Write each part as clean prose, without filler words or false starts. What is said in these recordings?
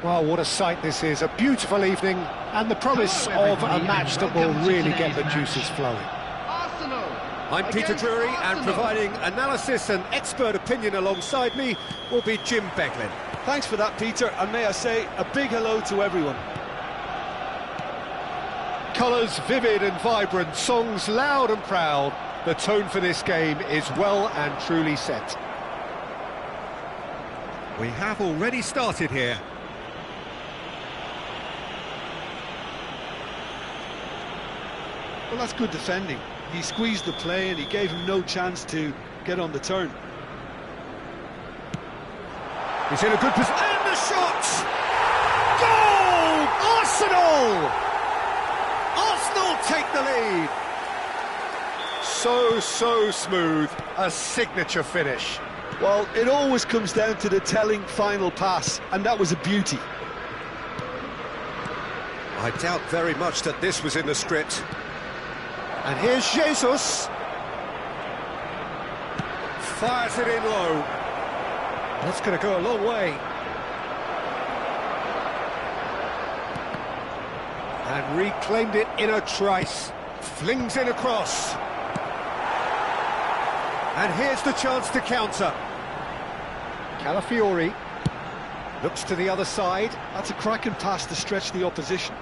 Well, what a sight this is, a beautiful evening, and the promise of a match that will really get the juices flowing. I'm Peter Drury, and providing analysis and expert opinion alongside me will be Jim Beglin. Thanks for that, Peter, and may I say a big hello to everyone. Colours vivid and vibrant, songs loud and proud. The tone for this game is well and truly set. We have already started here. Well, that's good defending. He squeezed the play and he gave him no chance to get on the turn. He's in a good position. And the shot! Goal! Arsenal! Arsenal take the lead. So smooth, a signature finish. Well, it always comes down to the telling final pass, and that was a beauty. I doubt very much that this was in the script. And here's Jesus. Fires it in low. That's going to go a long way. And reclaimed it in a trice. Flings it across. And here's the chance to counter. Calafiori looks to the other side. That's a cracking pass to stretch the opposition.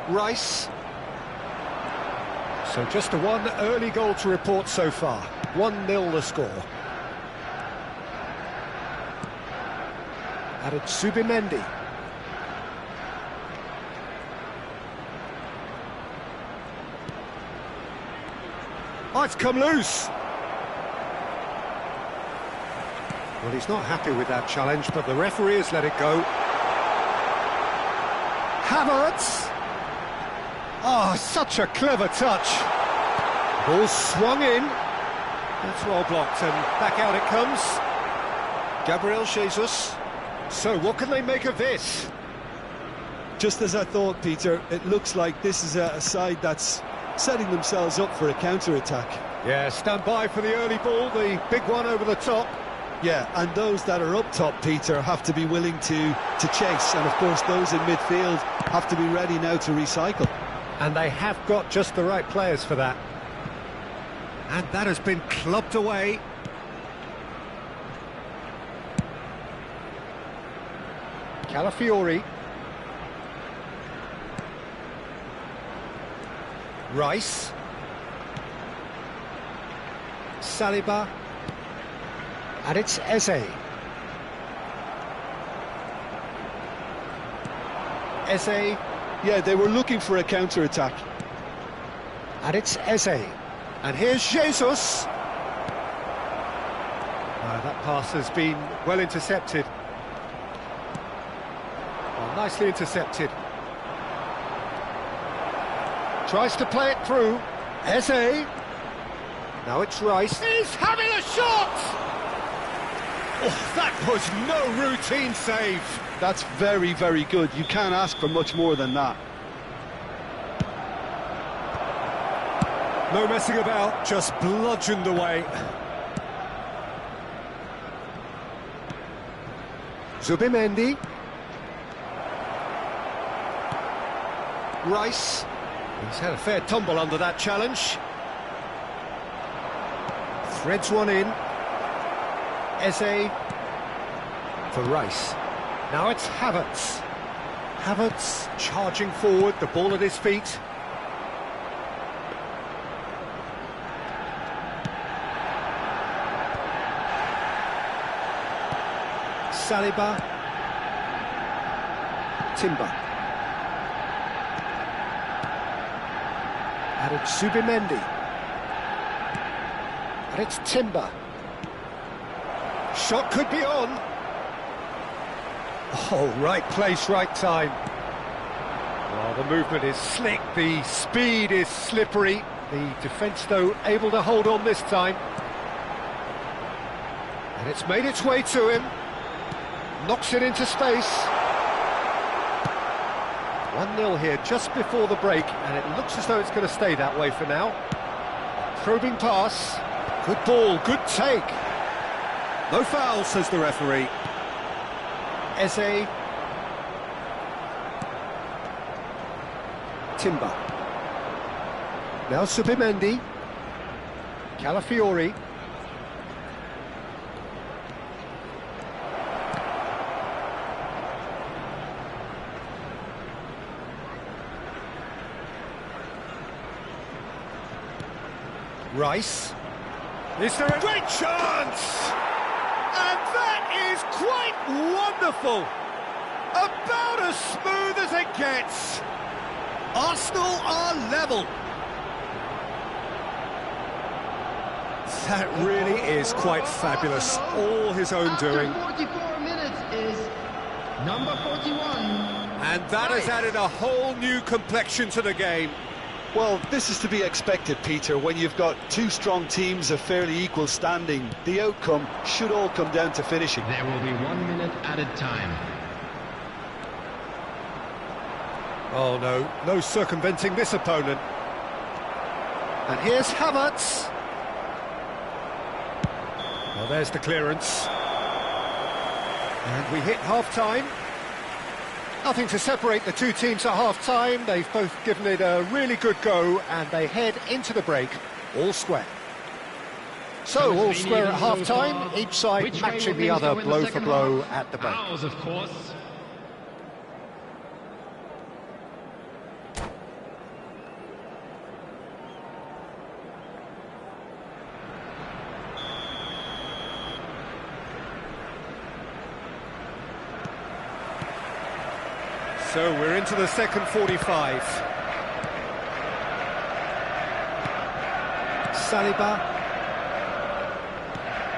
Rice. So just one early goal to report so far. 1-0 the score. Added Subimendi. Oh, it's come loose. Well, he's not happy with that challenge, but the referee has let it go. Havertz. Oh, such a clever touch. Ball swung in. That's well blocked, and back out it comes. Gabriel Jesus. So, what can they make of this? Just as I thought, Peter, it looks like this is a side that's setting themselves up for a counter-attack. Yeah, stand by for the early ball, the big one over the top. Yeah, and those that are up top, Peter, have to be willing to chase, and of course those in midfield have to be ready now to recycle. And they have got just the right players for that. And that has been clubbed away. Calafiori. Rice. Saliba. And it's Eze. Eze. Yeah, they were looking for a counter-attack. And it's Eze. And here's Jesus. That pass has been well intercepted. Well, nicely intercepted. Tries to play it through. Eze. Now it's Rice. He's having a shot! Oh, that was no routine save. That's very, very good. You can't ask for much more than that. No messing about, just bludgeoned away. Subimendi. Rice. He's had a fair tumble under that challenge. Threads one in. Eze for Rice. Now it's Havertz. Havertz charging forward, the ball at his feet. Saliba. Timber. Added Subimendi. And it's Timber. Shot could be on. Oh, right place, right time. Well, the movement is slick, the speed is slippery. The defence, though, able to hold on this time. And it's made its way to him. Knocks it into space. 1-0 here just before the break, and it looks as though it's going to stay that way for now. Probing pass. Good ball, good take. No foul, says the referee. Eze. Timber. Now Subimendi. Calafiori. Rice. Is there a great chance? And that is quite wonderful. About as smooth as it gets. Arsenal are level. That really is quite fabulous. All his own doing. After 44 minutes is number 41. And that has added a whole new complexion to the game. Well, this is to be expected, Peter. When you've got two strong teams of fairly equal standing, the outcome should all come down to finishing. There will be 1 minute added time. Oh no, no circumventing this opponent. And here's Havertz. Well, there's the clearance. And we hit half-time. Nothing to separate the two teams at half-time. They've both given it a really good go, and they head into the break all square. So, all square at half-time, each side matching the other blow for blow at the break. Ours, of course. So we're into the second 45. Saliba.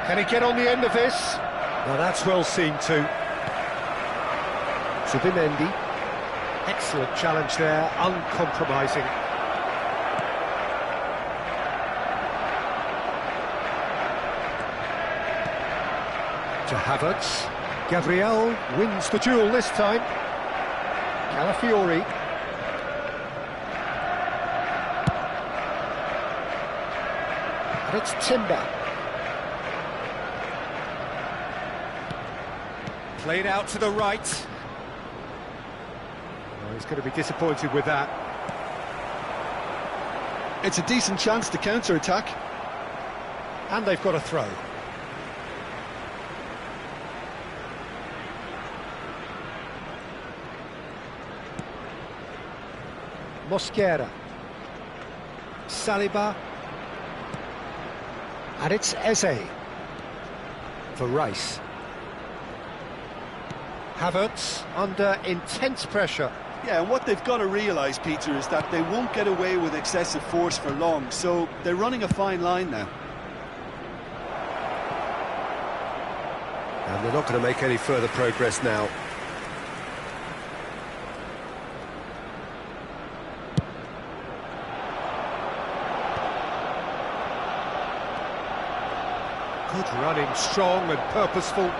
Can he get on the end of this? Well, that's well seen too. Subimendi. Excellent challenge there, uncompromising. To Havertz. Gabriel wins the duel this time. Calafiori. And it's Timber. Played out to the right. Oh, he's going to be disappointed with that. It's a decent chance to counter-attack. And they've got a throw. Mosquera. Saliba. And it's Eze. For Rice. Havertz under intense pressure. Yeah, and what they've got to realise, Peter, is that they won't get away with excessive force for long, so they're running a fine line now. And they're not going to make any further progress now. Good running, strong and purposeful.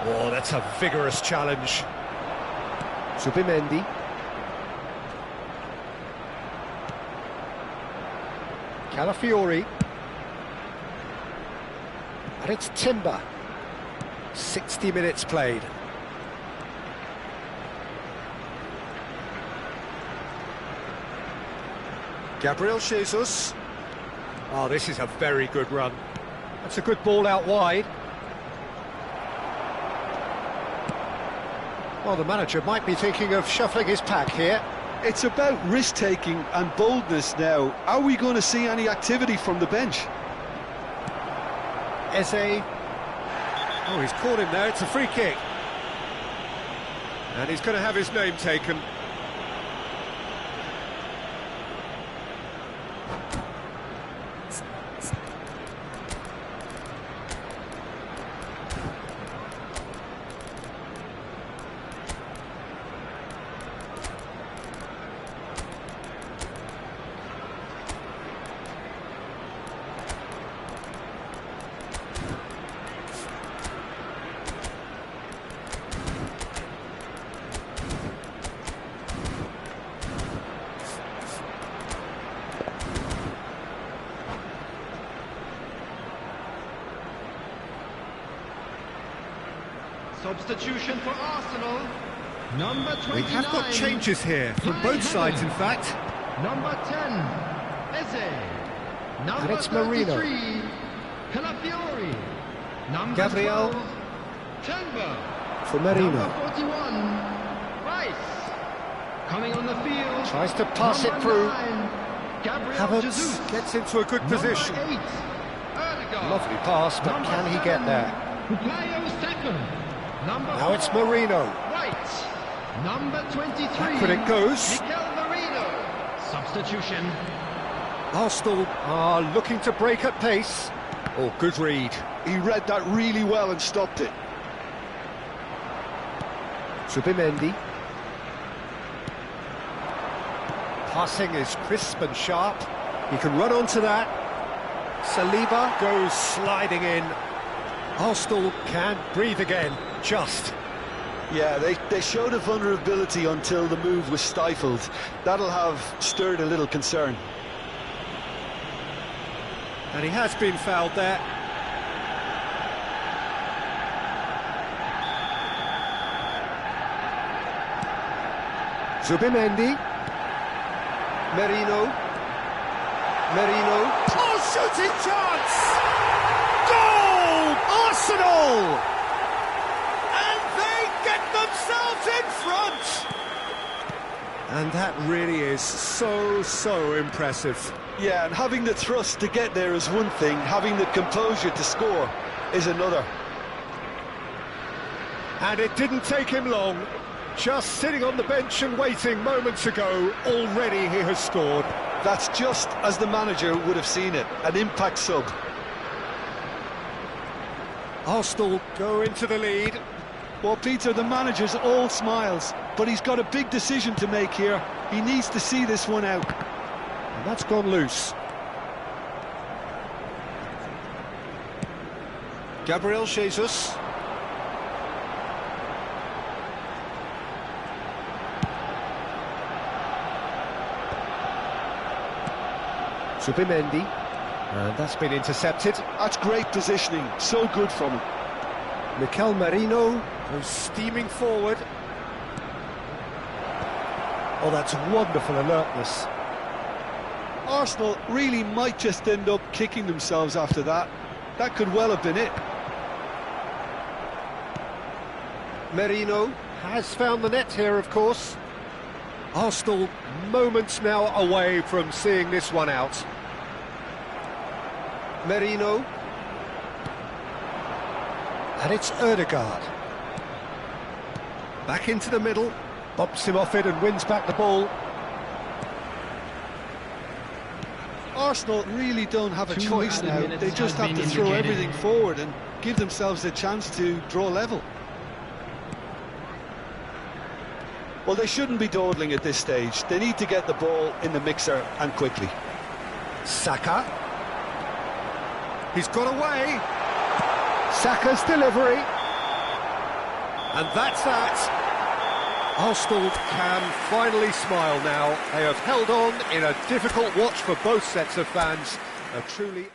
Oh, that's a vigorous challenge. Subimendi. Calafiori. And it's Timber. 60 minutes played. Gabriel Jesus. Oh, this is a very good run. That's a good ball out wide. Well, the manager might be thinking of shuffling his pack here. It's about risk-taking and boldness now. Are we going to see any activity from the bench? Eze. Oh, he's caught him there. It's a free kick. And he's going to have his name taken. Substitution for Arsenal. Number 29. We have got changes here from both sides, in fact. Number 10, Eze. Number And it's Marino. 33, Calafiori. Number Gabriel. 12, Turnbull. For Marino. Number 41, Rice. Coming on the field. Tries to pass it Number through. 9, Gabriel Havertz Jesus. gets into a good position. Number 8, Odegaard. Lovely pass, but Number can he 7, get there? Bukayo Saka. Number Now it's 4, Marino. White. Number 23. Backward it goes. Mikel Merino. Substitution. Arsenal are looking to break at pace. Oh, good read. He read that really well and stopped it. Zubimendi. Passing is crisp and sharp. He can run onto that. Saliba goes sliding in. Arsenal can breathe again, just. Yeah, they showed a vulnerability until the move was stifled. That'll have stirred a little concern. And he has been fouled there. Zubimendi. Merino. Oh, shooting chance! Goal! Arsenal! And they get themselves in front! And that really is so impressive. Yeah, and having the thrust to get there is one thing, having the composure to score is another. And it didn't take him long. Just sitting on the bench and waiting moments ago, already he has scored. That's just as the manager would have seen it, an impact sub. Arsenal go into the lead. Well, Peter, the manager's all smiles, but he's got a big decision to make here. He needs to see this one out. And that's gone loose. Gabriel Jesus. Zubimendi. And that's been intercepted. That's great positioning, so good from him. Mikel Merino goes steaming forward. Oh, that's wonderful alertness. Arsenal really might just end up kicking themselves after that. That could well have been it. Merino has found the net here, of course. Arsenal moments now away from seeing this one out. Merino. And it's Odegaard. Back into the middle. Bumps him off it and wins back the ball. Arsenal really don't have a 2 choice added now. minutes They just has have to been throw indicated. everything forward and give themselves a chance to draw level. Well, they shouldn't be dawdling at this stage. They need to get the ball in the mixer and quickly. Saka. He's got away. Saka's delivery. And that's that. Arsenal can finally smile now. They have held on in a difficult watch for both sets of fans. A truly...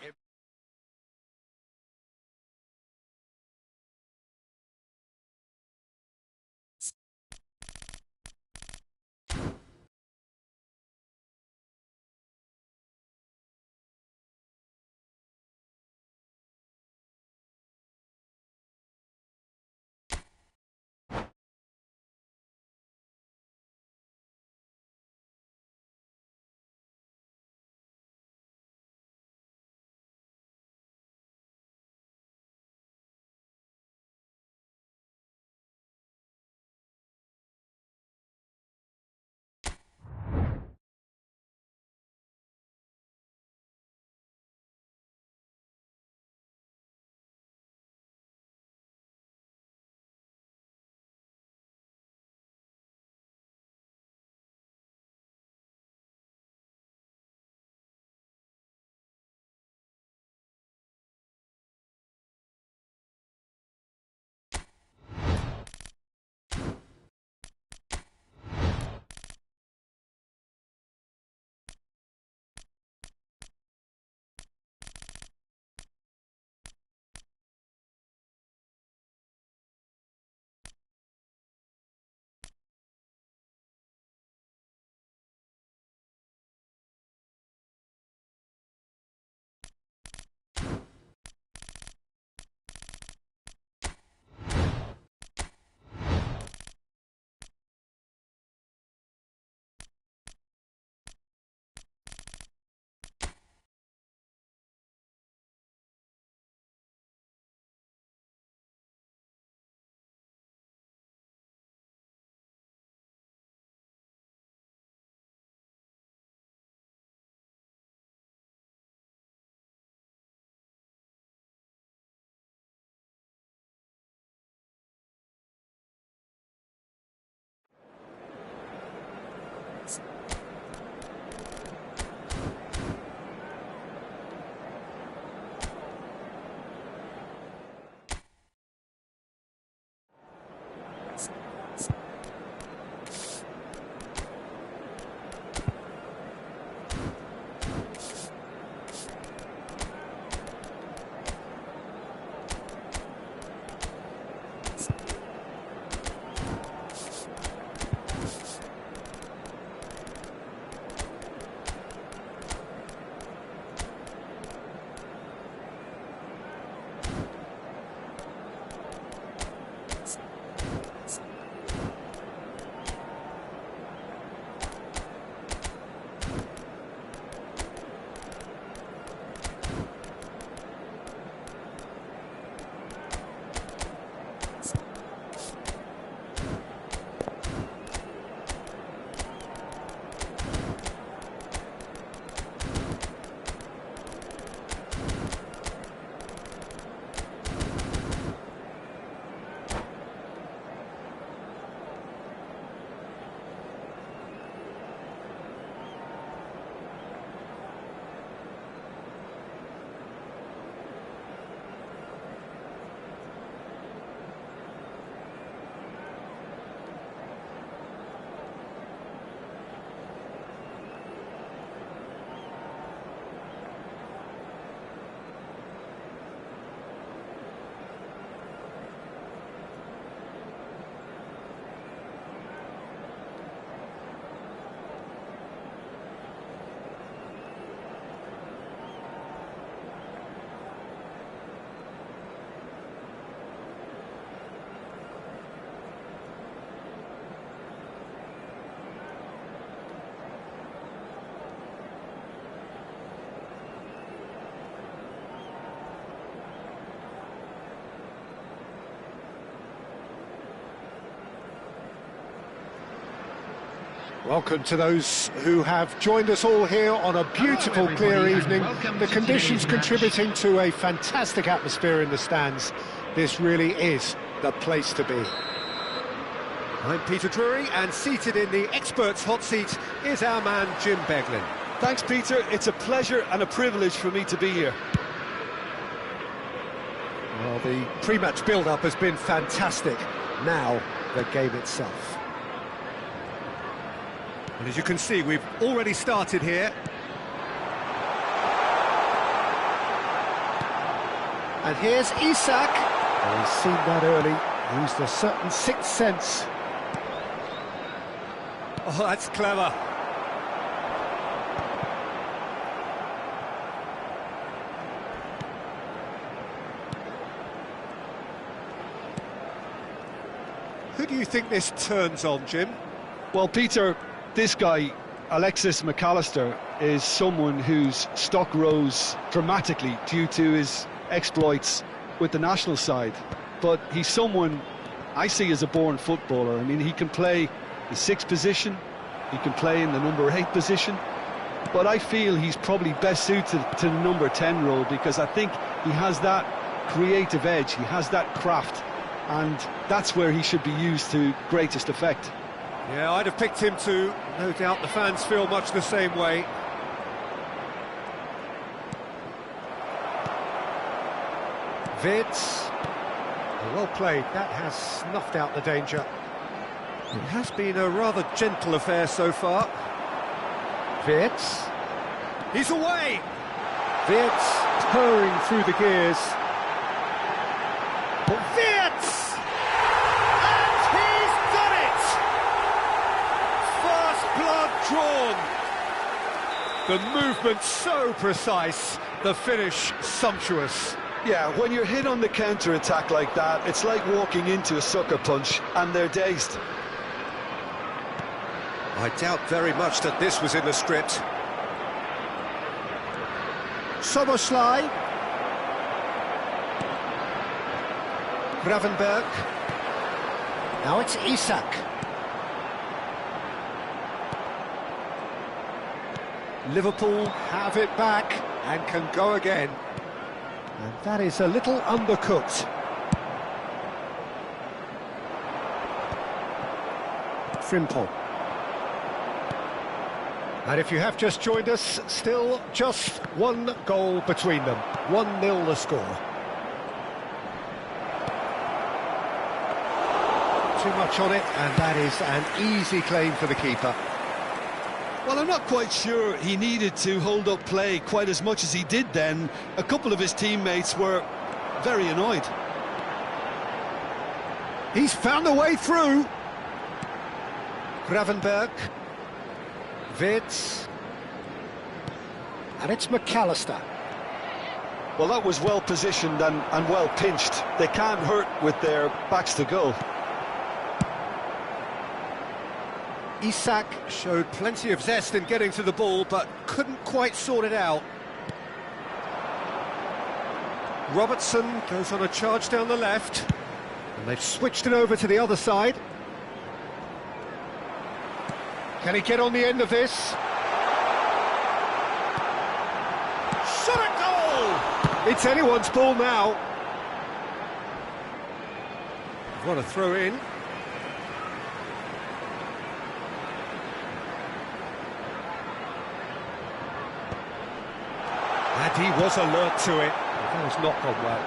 Welcome to those who have joined us all here on a beautiful, Hello, clear everybody, and evening. welcome The to conditions today's match. contributing to a fantastic atmosphere in the stands. This really is the place to be. I'm Peter Drury, and seated in the experts' hot seat is our man Jim Beglin. Thanks, Peter. It's a pleasure and a privilege for me to be here. Well, the pre-match build-up has been fantastic. Now, the game itself. And as you can see, we've already started here. And here's Isak. Oh, he's seen that early. Used a certain sixth sense. Oh, that's clever. Who do you think this turns on, Jim? Well, Peter, this guy, Alexis McAllister, is someone whose stock rose dramatically due to his exploits with the national side. But he's someone I see as a born footballer. I mean, he can play the sixth position, he can play in the number 8 position, but I feel he's probably best suited to the number 10 role because I think he has that creative edge, he has that craft, and that's where he should be used to greatest effect. Yeah, I'd have picked him too. No doubt the fans feel much the same way. Vids. Well played. That has snuffed out the danger. It has been a rather gentle affair so far. Vids. He's away! Vids purring through the gears. Vids! And he's done it! First blood drawn. The movement so precise, the finish sumptuous. Yeah, when you're hit on the counter-attack like that, it's like walking into a sucker punch, and they're dazed. I doubt very much that this was in the script. Soboslai. Gravenberg. Now it's Isak. Liverpool have it back and can go again. And that is a little undercooked. Frimpong. And if you have just joined us, still just one goal between them. 1-0 the score. Too much on it, and that is an easy claim for the keeper. Well, I'm not quite sure he needed to hold up play quite as much as he did then. A couple of his teammates were very annoyed. He's found a way through. Gravenberg. Vids. And it's McAllister. Well, that was well positioned and well pinched. They can't hurt with their backs to goal. Isak showed plenty of zest in getting to the ball, but couldn't quite sort it out. Robertson goes on a charge down the left, and they've switched it over to the other side. Can he get on the end of this? Shot at goal! It's anyone's ball now. What a throw in. And he was alert to it. That has not gone well.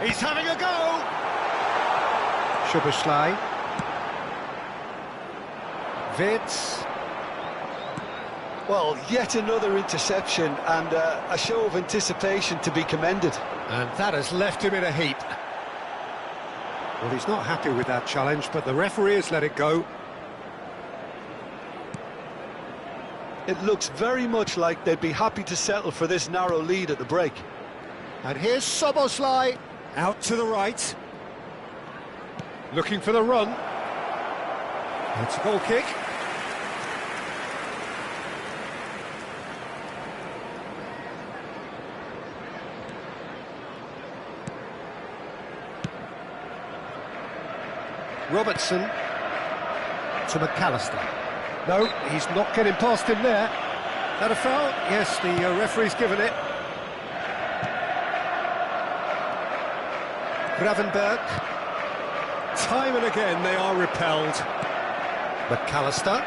He's having a go! Szoboszlai. Vids. Well, yet another interception and a show of anticipation to be commended. And that has left him in a heap. Well, he's not happy with that challenge, but the referee has let it go. It looks very much like they'd be happy to settle for this narrow lead at the break. And here's Szoboszlai, out to the right. Looking for the run. It's a goal kick. Robertson. To McAllister. No, he's not getting past him there. That a foul? Yes, the referee's given it. Gravenberch. Time and again they are repelled. McAllister.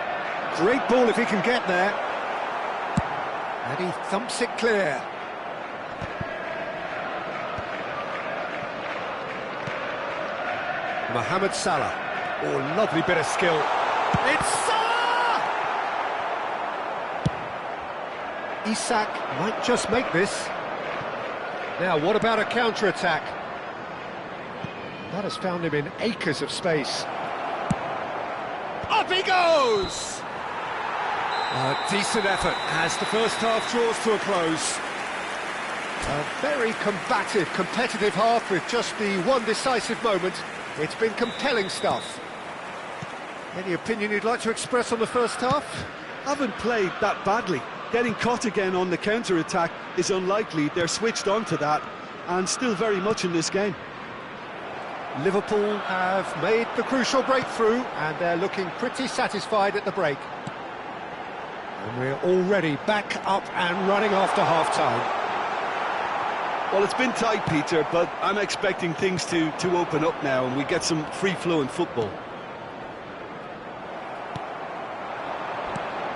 Great ball if he can get there. And he thumps it clear. Mohamed Salah. Oh, lovely bit of skill. It's Salah! Isak might just make this. Now, what about a counter-attack? That has found him in acres of space. Up he goes! A decent effort as the first half draws to a close. A very combative, competitive half with just the one decisive moment. It's been compelling stuff. Any opinion you'd like to express on the first half? Haven't played that badly. Getting caught again on the counter-attack is unlikely. They're switched on to that and still very much in this game. Liverpool have made the crucial breakthrough and they're looking pretty satisfied at the break. And we're already back up and running after half-time. Well, it's been tight, Peter, but I'm expecting things to open up now and we get some free-flowing football.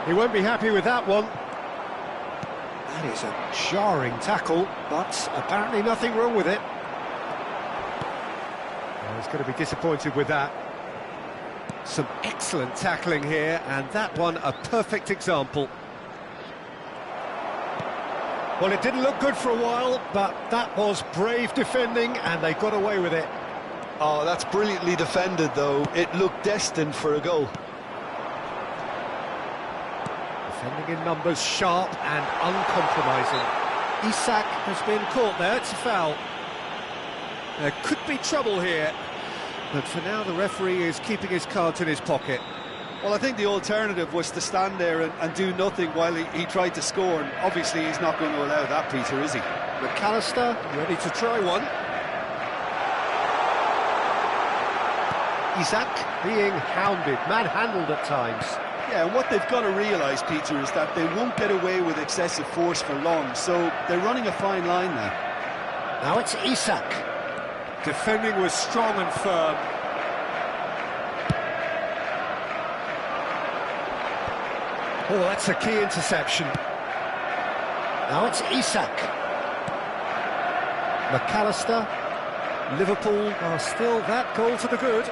He won't be happy with that one. That is a jarring tackle, but apparently nothing wrong with it. Well, he's going to be disappointed with that. Some excellent tackling here, and that one a perfect example. Well, it didn't look good for a while, but that was brave defending, and they got away with it. Oh, that's brilliantly defended, though. It looked destined for a goal. Defending in numbers, sharp and uncompromising. Isak has been caught there, it's a foul. There could be trouble here, but for now the referee is keeping his cards in his pocket. Well, I think the alternative was to stand there and do nothing while he tried to score, and obviously he's not going to allow that, Peter, is he? McAllister ready to try one. Isak being hounded, manhandled at times. Yeah, and what they've got to realise, Peter, is that they won't get away with excessive force for long, so they're running a fine line now. Now it's Isak. Defending was strong and firm. Oh, that's a key interception. Now it's Isak. McAllister. Liverpool are still that goal to the good.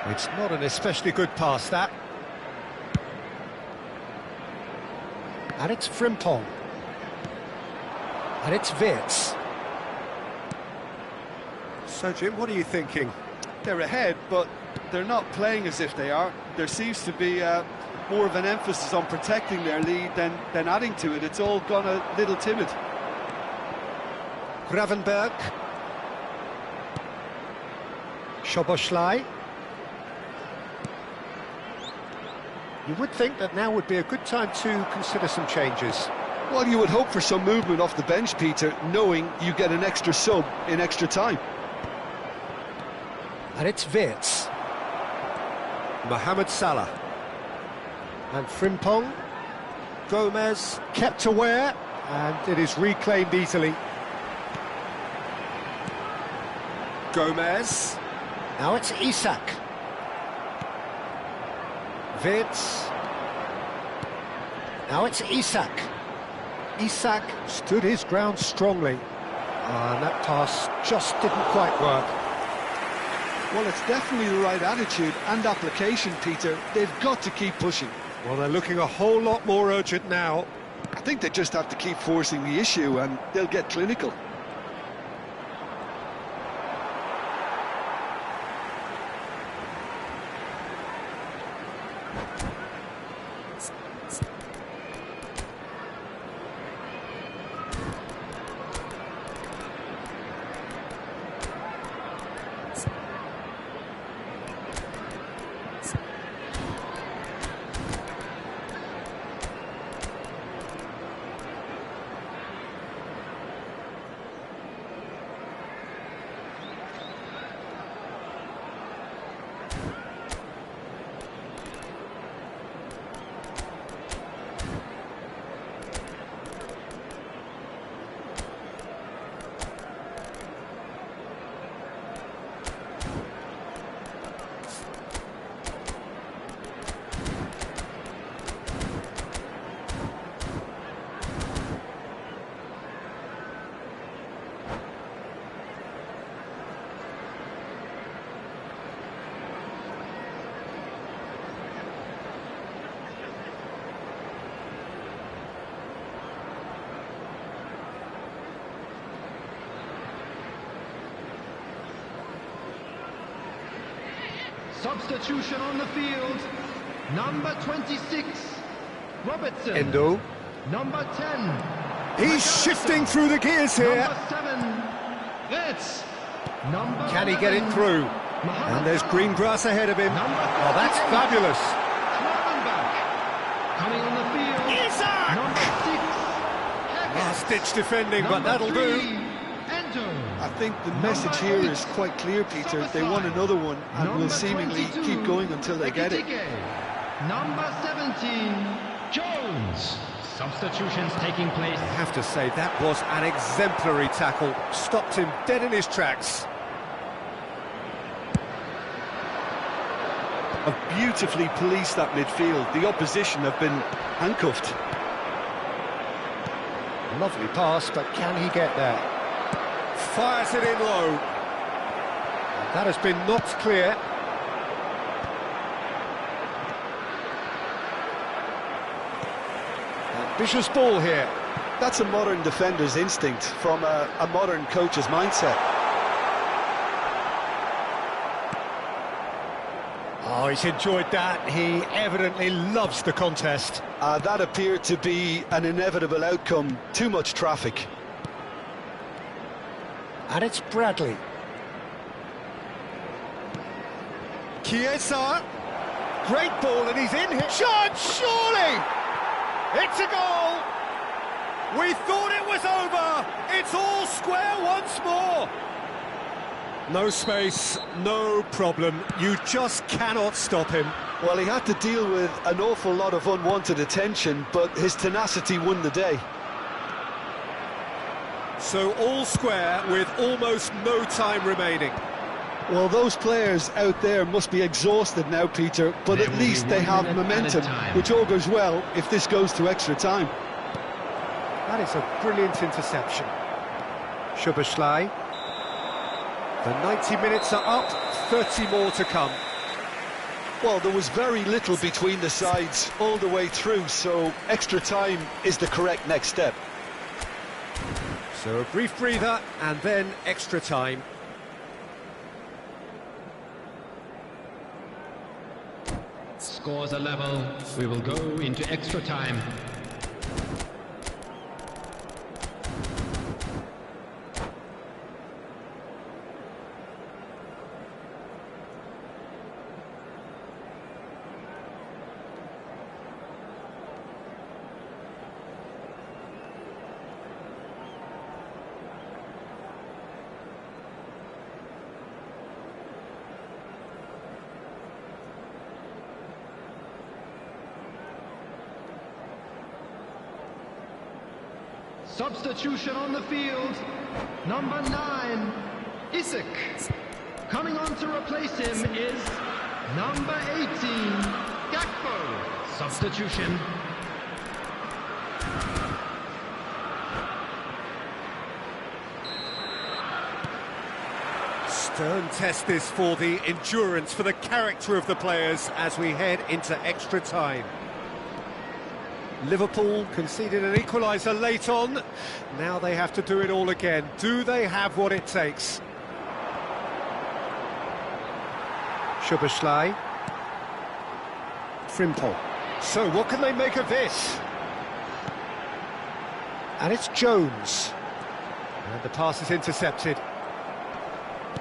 It's not an especially good pass, that. And it's Frimpong. And it's Wirtz. So, Jim, what are you thinking? They're ahead, but they're not playing as if they are. There seems to be more of an emphasis on protecting their lead than adding to it. It's all gone a little timid. Gravenberch. Szoboszlai. You would think that now would be a good time to consider some changes. Well, you would hope for some movement off the bench, Peter, knowing you get an extra sub in extra time. And it's Wirtz. Mohamed Salah. And Frimpong. Gomez kept aware, and it is reclaimed easily. Gomez. Now it's Isak. Wirtz. Now it's Isak. Isak stood his ground strongly. And that pass just didn't quite work. Well, it's definitely the right attitude and application, Peter. They've got to keep pushing. Well, they're looking a whole lot more urgent now. I think they just have to keep forcing the issue and they'll get clinical. Substitution on the field. Number 26, Robertson. Endo. Number 10. He's shifting through the gears here. Number 7, Wirtz. Number Can he get it 11, through? Mohamed And there's green grass ahead of him. Number Oh, that's 38, fabulous. Klavenbach. Coming on the field. Isaac! Number 6, Hackett. Last-ditch defending, but Number that'll 3, do. Endo. I think the message here is quite clear, Peter. They want another one and will Number seemingly 22, keep going until they get it. Ekitike. Number 17, Jones. Substitutions taking place. I have to say, that was an exemplary tackle. Stopped him dead in his tracks. Have beautifully policed that midfield. The opposition have been handcuffed. Lovely pass, but can he get there? Fires it in low. That has been knocked clear. Ambitious ball here. That's a modern defender's instinct from a modern coach's mindset. Oh, he's enjoyed that. He evidently loves the contest. That appeared to be an inevitable outcome. Too much traffic. And it's Bradley. Chiesa. Great ball, and he's in here. Shot, surely! It's a goal! We thought it was over! It's all square once more! No space, no problem. You just cannot stop him. Well, he had to deal with an awful lot of unwanted attention, but his tenacity won the day. So all square with almost no time remaining. Well, those players out there must be exhausted now, Peter, but There at will be least they 1 have minute momentum, added time. which augurs well if this goes to extra time. That is a brilliant interception. Szoboszlai. The 90 minutes are up, 30 more to come. Well, there was very little between the sides all the way through, so extra time is the correct next step. So a brief breather and then extra time. Scores are level. We will go into extra time. Substitution on the field. Number 9, Isak. Coming on to replace him is number 18, Gakpo. Substitution. Stern test this for the endurance, for the character of the players as we head into extra time. Liverpool conceded an equaliser late on. Now they have to do it all again. Do they have what it takes? Szoboszlai. Frimpong. So what can they make of this? And it's Jones. And the pass is intercepted.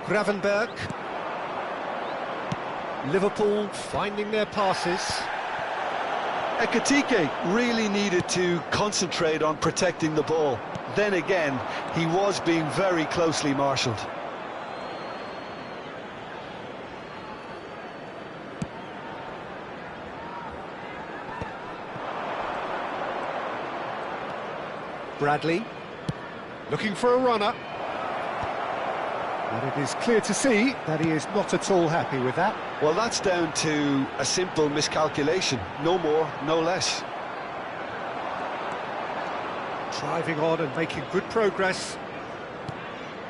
Gravenberch. Liverpool finding their passes. Ekitike really needed to concentrate on protecting the ball. Then again, he was being very closely marshalled. Bradley, looking for a runner. And it is clear to see that he is not at all happy with that. Well, that's down to a simple miscalculation. No more, no less. Driving on and making good progress.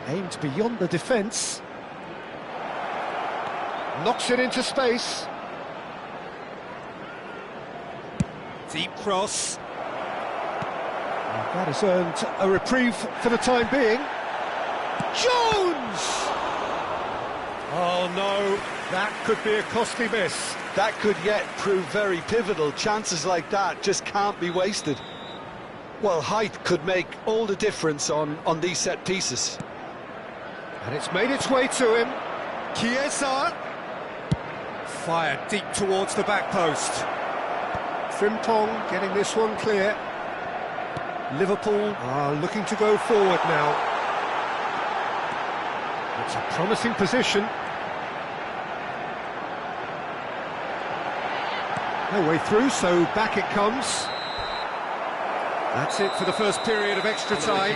Aimed beyond the defence. Knocks it into space. Deep cross. And that has earned a reprieve for the time being. Jones! Oh no, that could be a costly miss. That could yet prove very pivotal. Chances like that just can't be wasted. Well, height could make all the difference on these set pieces. And it's made its way to him. Chiesa. Fired deep towards the back post. Frimpong getting this one clear. Liverpool are looking to go forward now. It's a promising position. No way through, so back it comes. That's it for the first period of extra time.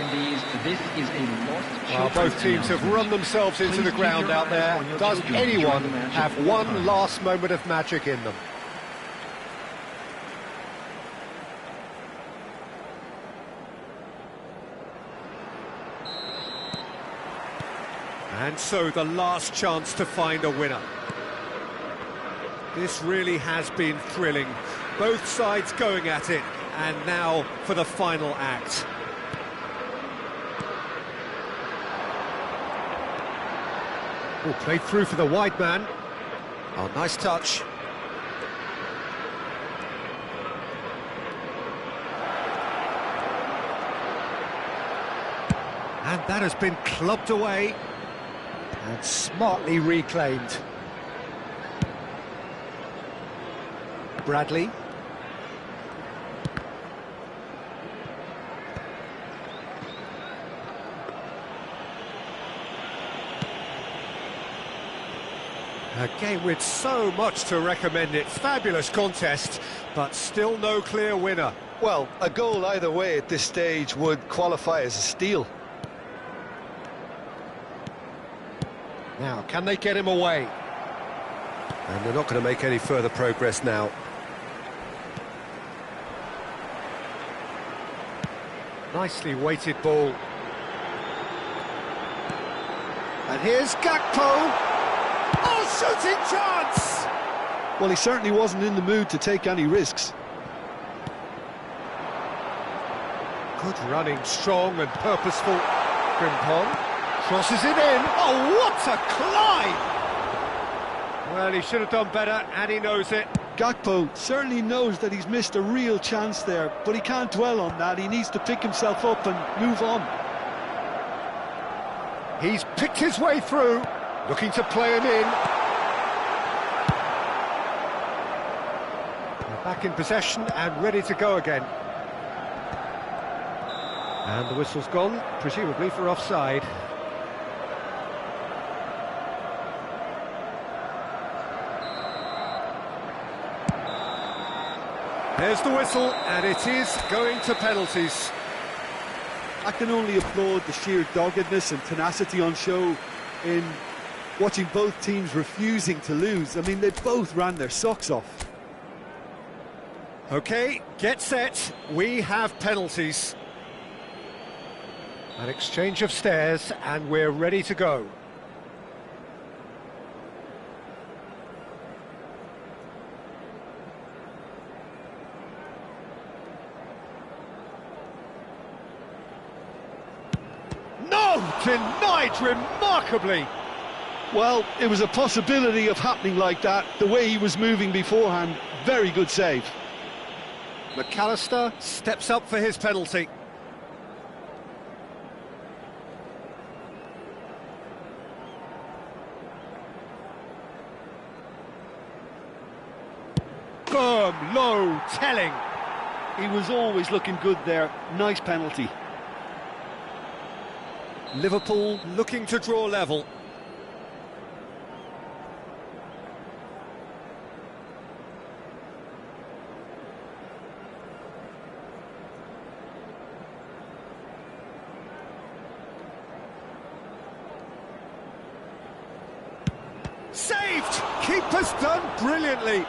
This is a lost Well, both teams have run themselves into the ground out there. Does anyone have one last moment of magic in them? And so the last chance to find a winner. This really has been thrilling. Both sides going at it, and now for the final act. Oh, played through for the wide man. Oh, nice touch. And that has been clubbed away. And smartly reclaimed. Bradley. A game with so much to recommend it. Fabulous contest, but still no clear winner. Well, a goal either way at this stage would qualify as a steal. Now, can they get him away? And they're not going to make any further progress now. Nicely weighted ball. And here's Gakpo. Oh, shooting chance! Well, he certainly wasn't in the mood to take any risks. Good running, strong and purposeful. Frimpong crosses it in. Oh, what a climb! Well, he should have done better, and he knows it. Gakpo certainly knows that he's missed a real chance there, but he can't dwell on that. He needs to pick himself up and move on. He's picked his way through, looking to play him in. They're back in possession and ready to go again. And the whistle's gone, presumably for offside. There's the whistle, and it is going to penalties. I can only applaud the sheer doggedness and tenacity on show in watching both teams refusing to lose. I mean, they both ran their socks off. OK, get set, we have penalties. An exchange of stares, and we're ready to go. Denied remarkably. Well, it was a possibility of happening like that. The way he was moving beforehand, very good save. McAllister steps up for his penalty. Firm, low, telling. He was always looking good there. Nice penalty. Liverpool looking to draw level. Saved! Keeper's done brilliantly.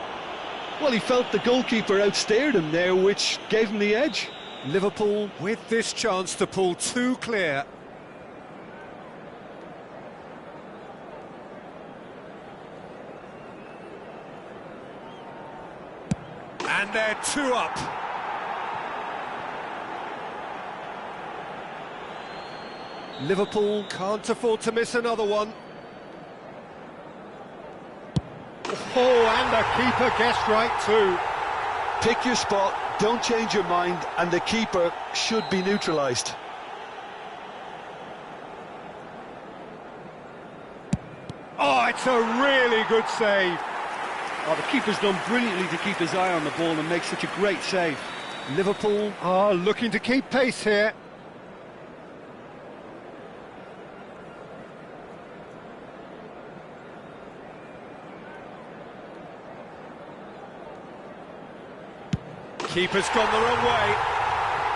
Well, he felt the goalkeeper outstared him there, which gave him the edge. Liverpool with this chance to pull two clear. And they're two up. Liverpool can't afford to miss another one. Oh, and the keeper guessed right too. Pick your spot, don't change your mind, and the keeper should be neutralised. Oh, it's a really good save. Oh, the keeper's done brilliantly to keep his eye on the ball and make such a great save. Liverpool are looking to keep pace here. Keeper's gone the wrong way.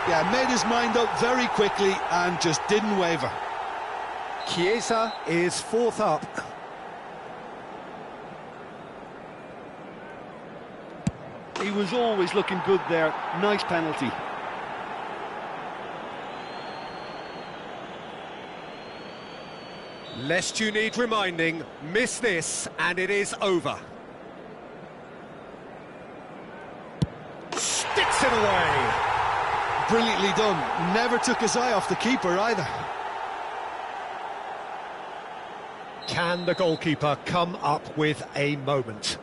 Yeah, made his mind up very quickly and just didn't waver. Chiesa is fourth up. He was always looking good there. Nice penalty. Lest you need reminding, miss this and it is over. Sticks it away. Brilliantly done. Never took his eye off the keeper either. Can the goalkeeper come up with a moment?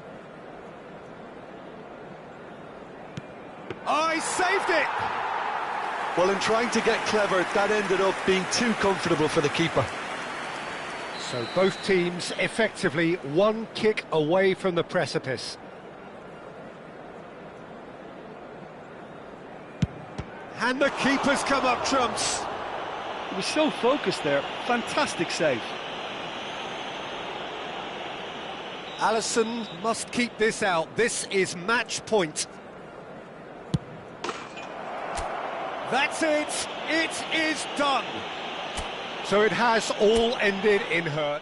Oh, he saved it! Well, in trying to get clever, that ended up being too comfortable for the keeper. So both teams effectively one kick away from the precipice. And the keeper's come up trumps. He was so focused there. Fantastic save. Alisson must keep this out. This is match point. That's it. It is done. So it has all ended in hurt.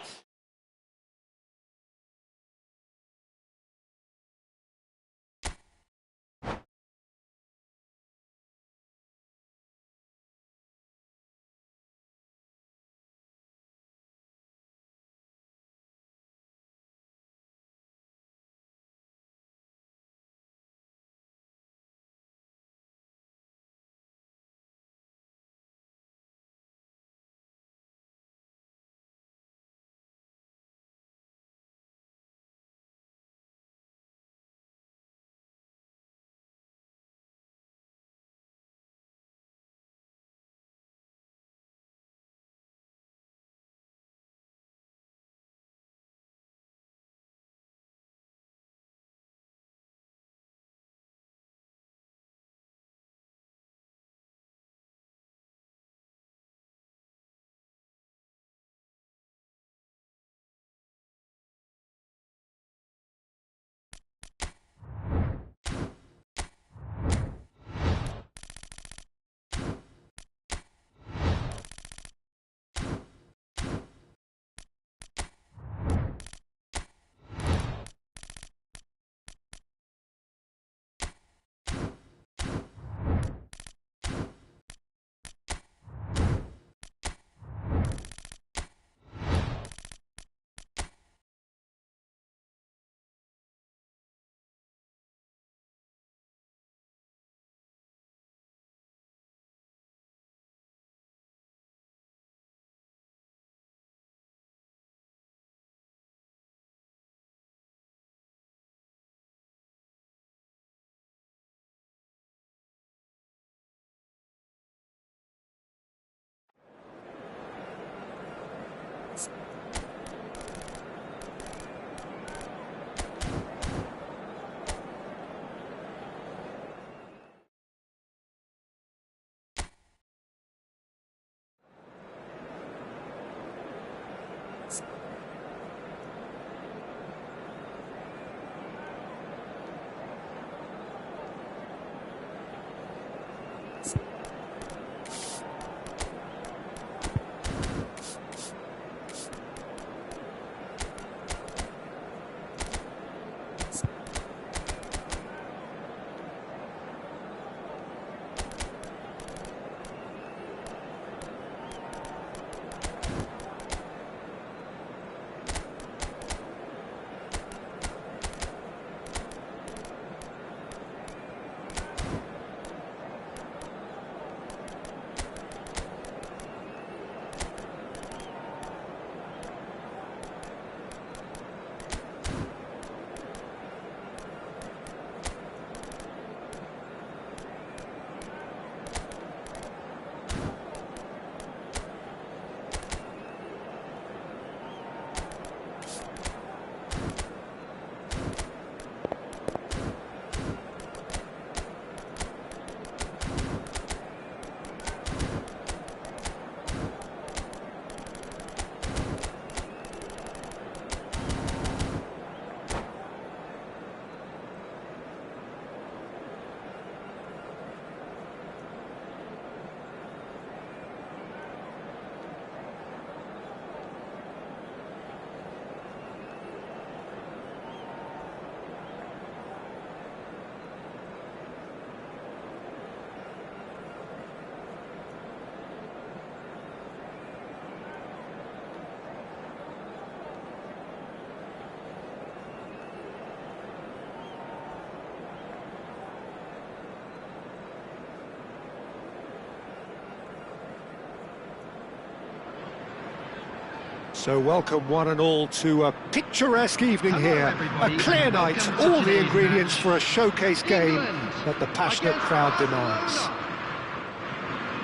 So welcome one and all to a picturesque evening Hello, here. everybody, A clear and night, welcome to all the today's ingredients match. for a showcase game England that the passionate against crowd demands. Ireland.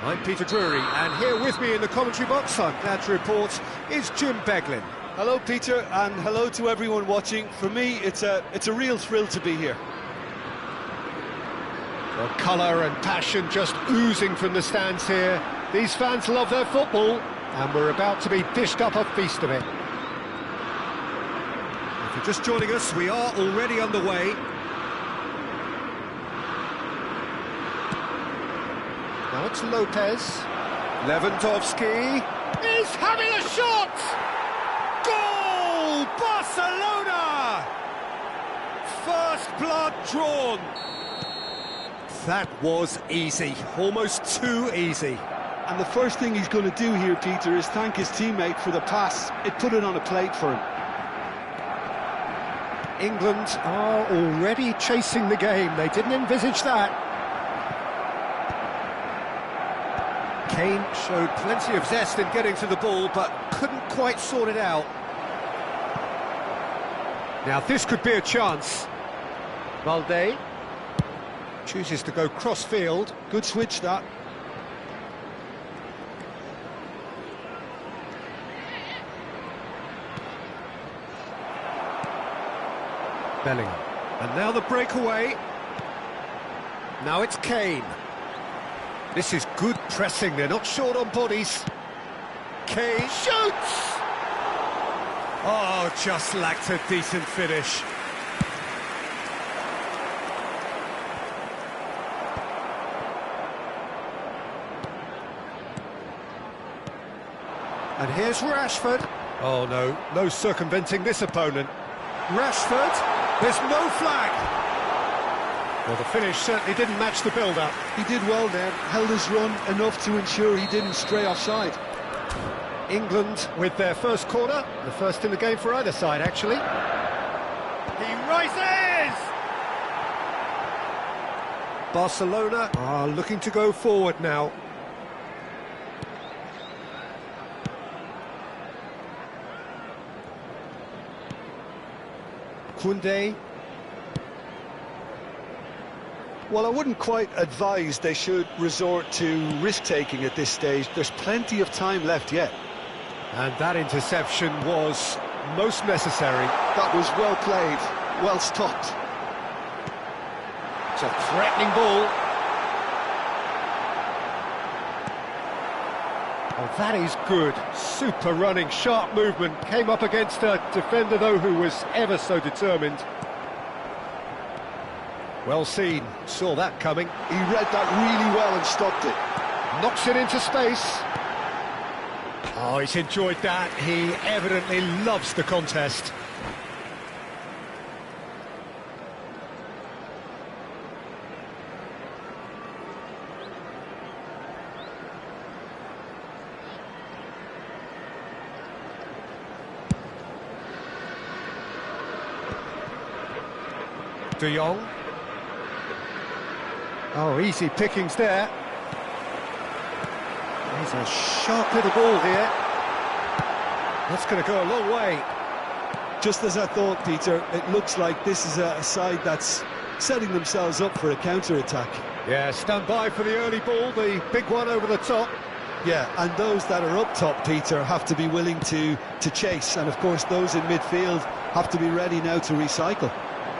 I'm Peter Drury, and here with me in the commentary box, I'm glad to report, is Jim Beglin. Hello, Peter, and hello to everyone watching. For me, it's a real thrill to be here. Well, colour and passion just oozing from the stands here. These fans love their football, and we're about to be dished up a feast of it. If you're just joining us, we are already underway. Now it's Lopez. Lewandowski is having a shot! Goal! Barcelona! First blood drawn. That was easy, almost too easy. And the first thing he's going to do here, Peter, is thank his teammate for the pass. It put it on a plate for him. England are already chasing the game. They didn't envisage that. Kane showed plenty of zest in getting to the ball, but couldn't quite sort it out. Now this could be a chance. Valde chooses to go cross-field. Good switch, that. Bellingham. And now the breakaway. Now it's Kane. This is good pressing, they're not short on bodies. Kane shoots! Oh, just lacked a decent finish. And here's Rashford. Oh no, no circumventing this opponent. Rashford, there's no flag. Well, the finish certainly didn't match the build-up. He did well there, held his run enough to ensure he didn't stray offside. England with their first corner, the first in the game for either side, actually. He rises! Barcelona are looking to go forward now. Koundé. Well, I wouldn't quite advise they should resort to risk-taking at this stage. There's plenty of time left yet. And that interception was most necessary. That was well played, well stopped. It's a threatening ball. Oh, that is good. Super running, sharp movement. Came up against a defender, though, who was ever so determined. Well seen. Saw that coming. He read that really well and stopped it. Knocks it into space. Oh, he's enjoyed that. He evidently loves the contest. De Jong. Oh, easy pickings there. He's a sharp little ball here. That's going to go a long way. Just as I thought, Peter, it looks like this is a side that's setting themselves up for a counter-attack. Yeah, stand by for the early ball, the big one over the top. Yeah, and those that are up top, Peter, have to be willing to chase. And, of course, those in midfield have to be ready now to recycle.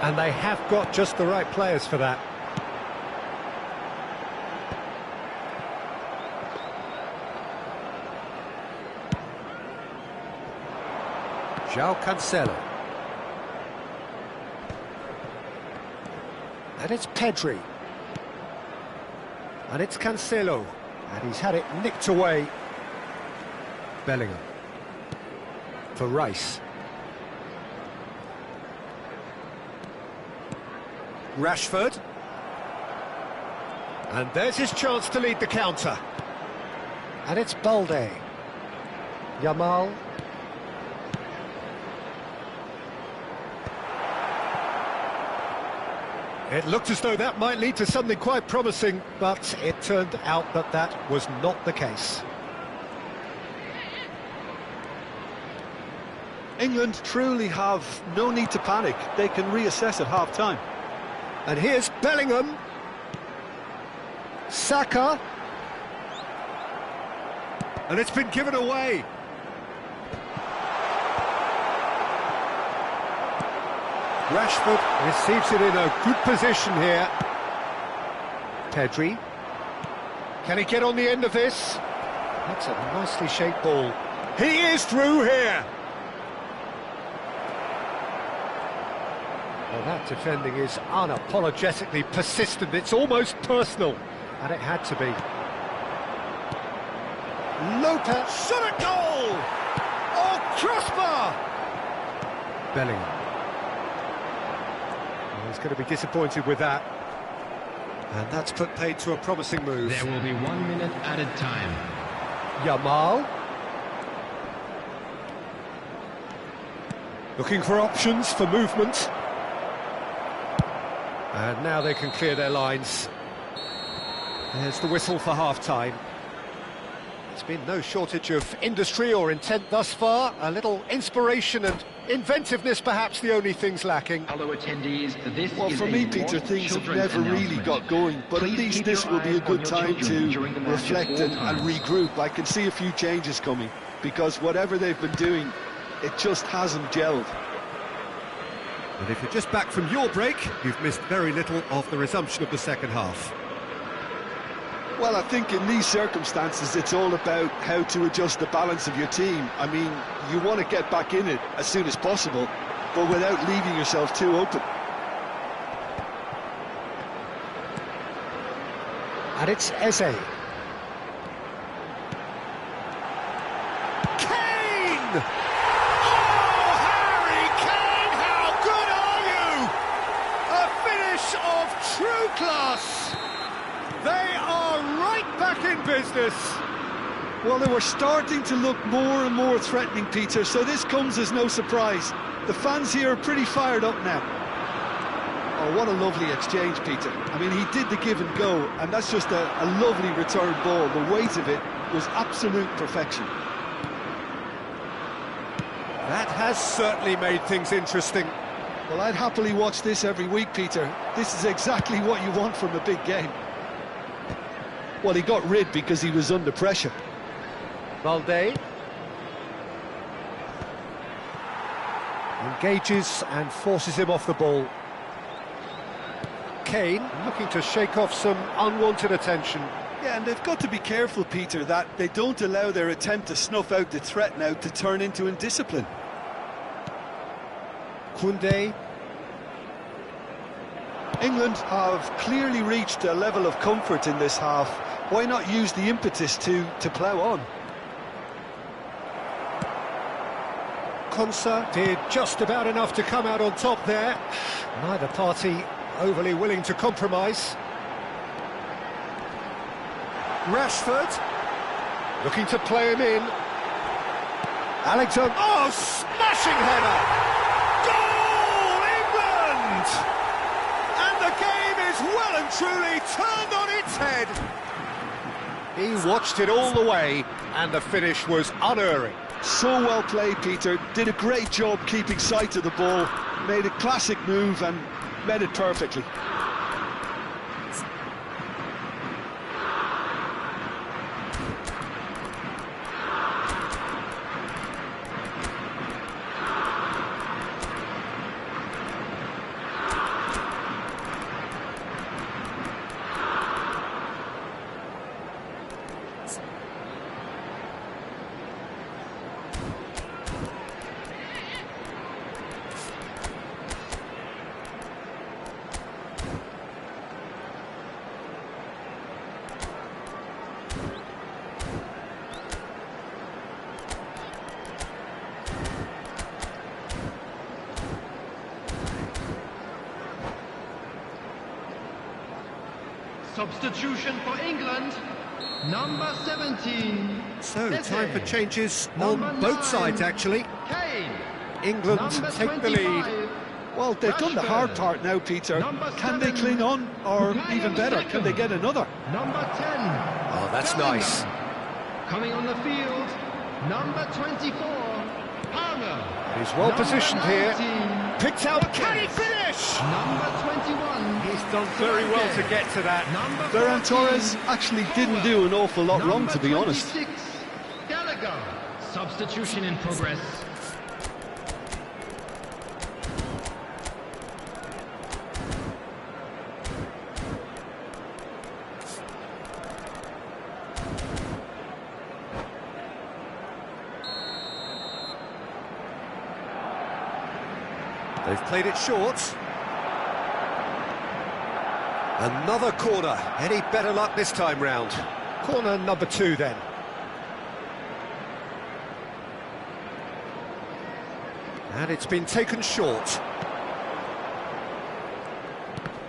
And they have got just the right players for that. João Cancelo. And it's Pedri. And it's Cancelo. And he's had it nicked away. Bellingham. For Rice. Rashford. And there's his chance to lead the counter. And it's Balde. Yamal. It looked as though that might lead to something quite promising, but it turned out that that was not the case. England truly have no need to panic. They can reassess at half-time. And here's Bellingham. Saka. And it's been given away. Rashford receives it in a good position here. Pedri. Can he get on the end of this? That's a nicely shaped ball. He is through here. Well, that defending is unapologetically persistent. It's almost personal. And it had to be. Lopez. Shot at goal! Oh, crossbar! Bellingham. Well, he's going to be disappointed with that. And that's put paid to a promising move. There will be 1 minute added time. Yamal. Looking for options for movement. And now they can clear their lines. There's the whistle for half-time. There's been no shortage of industry or intent thus far. A little inspiration and inventiveness, perhaps the only things lacking. Hello attendees, this Well, is for me, Peter, things have never really got going, but at least this will be a good time to reflect and regroup. I can see a few changes coming, because whatever they've been doing, it just hasn't gelled. And if you're just back from your break, you've missed very little of the resumption of the second half. Well, I think in these circumstances, it's all about how to adjust the balance of your team. I mean, you want to get back in it as soon as possible, but without leaving yourself too open. And it's Eze. Kane! Oh, Harry Kane, how good are you? A finish of true class. They are right back in business. Well, they were starting to look more and more threatening, Peter, so this comes as no surprise. The fans here are pretty fired up now. Oh, what a lovely exchange, Peter. I mean, he did the give and go, and that's just a lovely return ball. The weight of it was absolute perfection. That has certainly made things interesting. Well, I'd happily watch this every week, Peter. This is exactly what you want from a big game. Well, he got rid because he was under pressure. Valde. Engages and forces him off the ball. Kane looking to shake off some unwanted attention. Yeah, and they've got to be careful, Peter, that they don't allow their attempt to snuff out the threat now to turn into indiscipline. Koundé. England have clearly reached a level of comfort in this half. Why not use the impetus to plough on? Konsa did just about enough to come out on top there. Neither party overly willing to compromise. Rashford looking to play him in. Alexander. Oh, smashing header! Goal, England! And the game is well and truly turned on its head. He watched it all the way, and the finish was unerring. So well played, Peter. Did a great job keeping sight of the ball. Made a classic move and met it perfectly. Substitution for England, number 17. So, Eze. time for changes Number on both 9, sides, actually. Kane. England Number take the 25, lead. Well, they've done the hard part now, Peter. Number Can they 7, cling on, or Bukayo even better, Saka. can they get another? Number 10. Oh, that's Bellingham. nice. Coming on the field, number 24, Palmer. He's well positioned here. 19, Picked out. Can he finish? Number 21. He's done very well to get to that. Number Ferran 14, Torres actually didn't do an awful lot wrong, to be honest. 26, Gallagher. Substitution in progress. They've played it short. Another corner. Any better luck this time round? Corner number 2 then. And it's been taken short.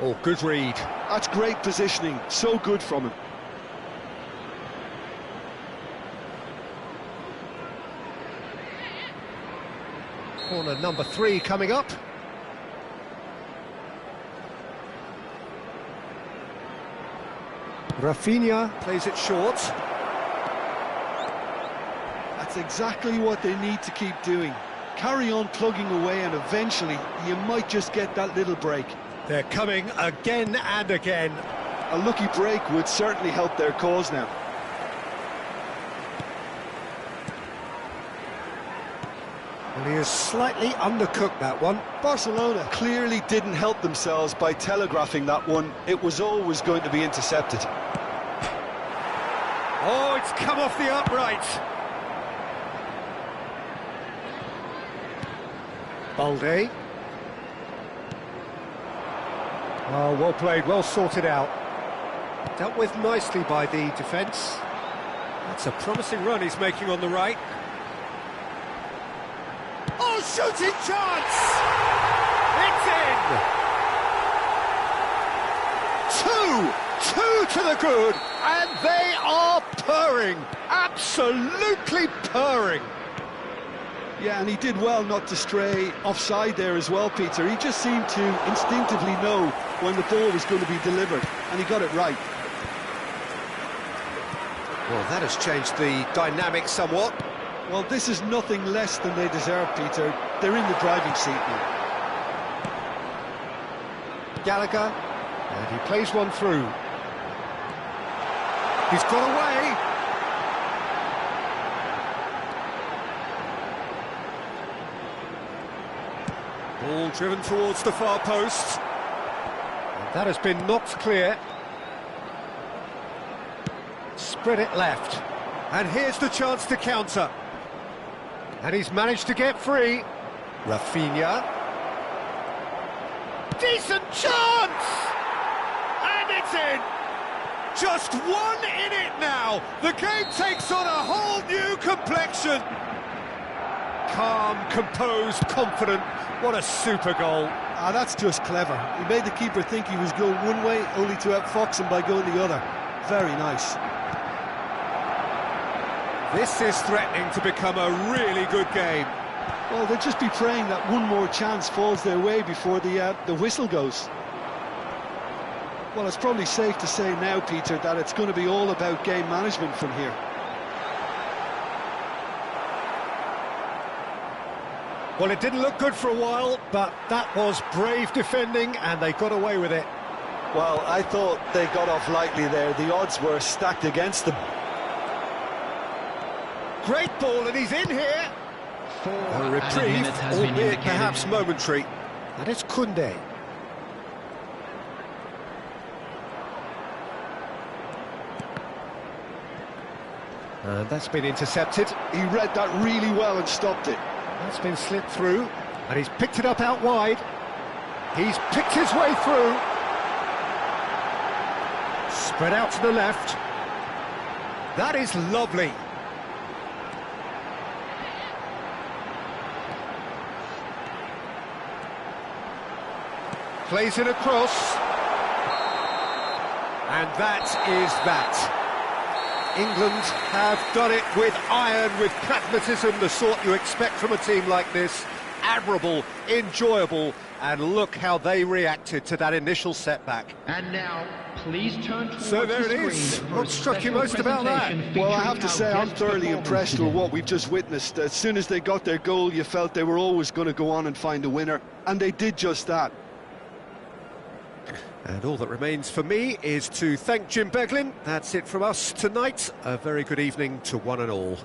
Oh, good read. That's great positioning, so good from him. Corner number 3 coming up. Rafinha plays it short. That's exactly what they need to keep doing. Carry on plugging away, and eventually you might just get that little break. They're coming again and again. A lucky break would certainly help their cause now. Well, he has slightly undercooked that one. Barcelona clearly didn't help themselves by telegraphing that one. It was always going to be intercepted. Oh, it's come off the upright. Balde. Oh, well played, well sorted out. Dealt with nicely by the defence. That's a promising run he's making on the right. Oh, shooting chance! It's in! Two to the good, and they are purring, absolutely purring. Yeah, and he did well not to stray offside there as well, Peter. He just seemed to instinctively know when the ball was going to be delivered, and he got it right. Well, that has changed the dynamic somewhat. Well, this is nothing less than they deserve, Peter. They're in the driving seat now. Gallagher, and he plays one through. He's got away. Ball driven towards the far post. And that has been knocked clear. Spread it left. And here's the chance to counter. And he's managed to get free. Rafinha. Decent chance! And it's in! Just one in it now. The game takes on a whole new complexion. Calm, composed, confident. What a super goal. Ah, that's just clever. He made the keeper think he was going one way, only to outfox him by going the other. Very nice. This is threatening to become a really good game. Well, they'll just be praying that one more chance falls their way before the whistle goes. Well, it's probably safe to say now, Peter, that it's going to be all about game management from here. Well, it didn't look good for a while, but that was brave defending, and they got away with it. Well, I thought they got off lightly there. The odds were stacked against them. Great ball, and he's in here. A reprieve, has been albeit indicated. perhaps momentary. And it's Koundé. And that's been intercepted. He read that really well and stopped it. That's been slipped through, and he's picked it up out wide. He's picked his way through. Spread out to the left. That is lovely. Plays it across. And that is that. England have done it with iron, with pragmatism, the sort you expect from a team like this, admirable, enjoyable, and look how they reacted to that initial setback. And now, please turn towards So there the it is. screen for What a struck you special most about that? presentation Well, I have featuring to our say I'm guest thoroughly performers impressed with today. what we've just witnessed. As soon as they got their goal, you felt they were always going to go on and find a winner, and they did just that. And all that remains for me is to thank Jim Beglin. That's it from us tonight. A very good evening to one and all.